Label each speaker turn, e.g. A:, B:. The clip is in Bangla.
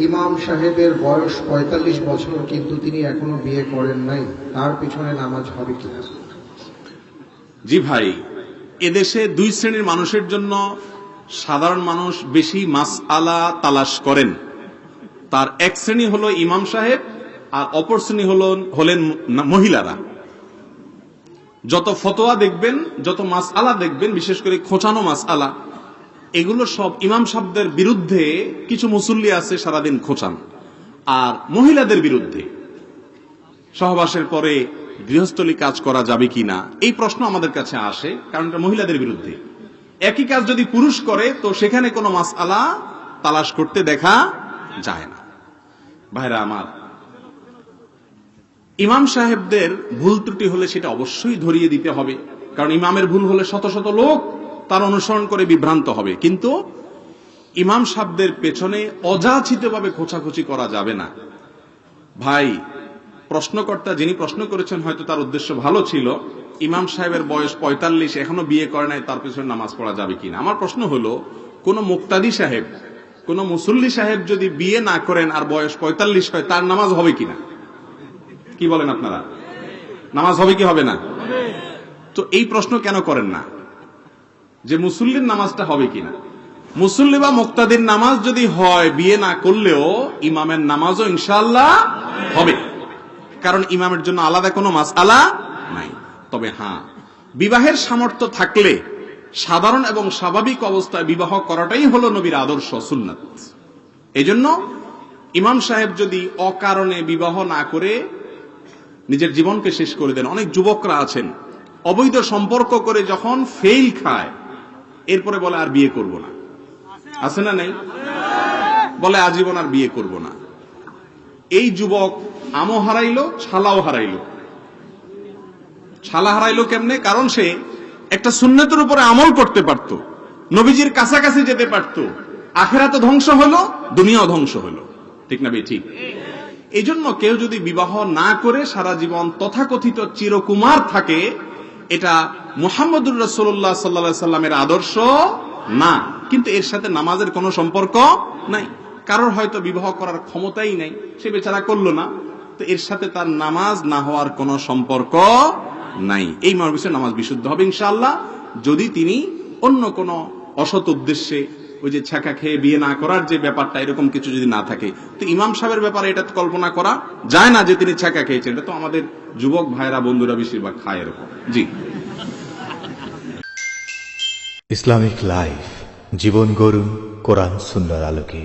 A: ইমাম সাহেবের বয়স ৪৫ বছর, কিন্তু তিনি এখনো বিয়ে করেন নাই, তার পিছনে নামাজ হবে কিনা?
B: জি ভাই, এদেশে দুই শ্রেণীর মানুষের জন্য সাধারণ মানুষ বেশি মাসআলা তালাশ করেন। তার এক শ্রেণী হলো ইমাম সাহেব, আর অপর শ্রেণী হলেন মহিলারা। যত ফতোয়া দেখবেন, যত মাসআলা দেখবেন, বিশেষ করে খোঁচানো মাসআলা, এগুলো সব ইমাম সাহেবদের বিরুদ্ধে কিছু মুসল্লি আছে সারাদিন খোঁচান, আর মহিলাদের বিরুদ্ধে সহবাসের পরে গৃহস্থলী কাজ করা যাবে কিনা এই প্রশ্ন আমাদের কাছে আসে, কারণ এটা মহিলাদের বিরুদ্ধে। একই কাজ যদি পুরুষ করে তো সেখানে কোনো মাসআলা তালাশ করতে দেখা যায় না। ভাইরা আমার, ইমাম সাহেবদের ভুল ত্রুটি হলে সেটা অবশ্যই ধরিয়ে দিতে হবে, কারণ ইমামের ভুল হলে শত শত লোক তার অনুসরণ করে বিভ্রান্ত হবে। কিন্তু ইমাম সাহেবদের পেছনে অযাচিতভাবে খোঁচাখুচি করা যাবে না। ভাই, প্রশ্নকর্তা যিনি প্রশ্ন করেছেন হয়তো তার উদ্দেশ্য ভালো ছিল, ইমাম সাহেবের বয়স ৪৫, এখনো বিয়ে করে নাই, তার পেছনে নামাজ পড়া যাবে কিনা। আমার প্রশ্ন হলো, কোন মুক্তাদি সাহেব, কোন মুসল্লি সাহেব যদি বিয়ে না করেন আর বয়স ৪৫ হয়, তার নামাজ হবে কিনা? কি বলেন আপনারা? নামাজ হবে কি হবে না? তো এই প্রশ্ন কেন করেন না যে মুসল্লির নামাজটা হবে কিনা? মুসল্লি বা মুক্তাদির নামাজ যদি হয় বিয়ে না করলেও, ইমামের নামাজও ইনশাআল্লাহ হবে, কারণ ইমামের জন্য আলাদা কোনো মাসআলা নাই। তবে হ্যাঁ, বিবাহের সামর্থ্য থাকলে সাধারণ এবং স্বাভাবিক অবস্থায় বিবাহ করাটাই হলো নবীর আদর্শ সুন্নাত। এজন্য ইমাম সাহেব যদি অকারণে বিবাহ না করে নিজের জীবনকে শেষ করে দেন, অনেক যুবকরা আছেন অবৈধ সম্পর্ক করে যখন ফেল খায়, এরপরে বলে আর বিয়ে করব না। আছে না নেই? বলে আজীবন আর বিয়ে করব না। এই যুবক আমও হারাইলো, ছালাও হারাইলো। ছালা হারাইলো কেমনে? কারণ সে একটা সুন্নতের উপরে আমল করতে পারত, নবীজির কাছাকাছি যেতে পারত, আখিরাতও ধ্বংস হলো, দুনিয়াও ধ্বংস হলো। ঠিক না? ঠিক। এই জন্য কেউ যদি বিবাহ না করে সারা জীবন তথাকথিত চিরকুমার থাকে, এটা মুহাম্মদুর রাসূলুল্লাহ সাল্লাল্লাহু আলাইহি সাল্লামের আদর্শ না। কিন্তু এর সাথে নামাজের কোনো সম্পর্ক নাই। কারোর হয়তো বিবাহ করার ক্ষমতাই নাই, সে বেচারা করলো না, তো এর সাথে তার নামাজ না হওয়ার কোনো সম্পর্ক নাই। এই মর্মে নামাজ বিশুদ্ধ হবে ইনশাআল্লাহ, যদি তিনি অন্য কোনো অসৎ উদ্দেশ্যে, ওই যে ছাকা খেয়ে বিয়ে না করার যে ব্যাপারটা, এরকম কিছু যদি না থাকে। তো ইমাম সাহেবের ব্যাপারে এটা কল্পনা করা যায় না যে তিনি ছাকা খেয়েছেন। এটা তো আমাদের যুবক ভাইরা, বন্ধুরা বেশিরভাগ খায় এরকম। জি।
C: ইসলামিক লাইফ, জীবন গড়ুন কোরআন সুন্নাহর আলোকে।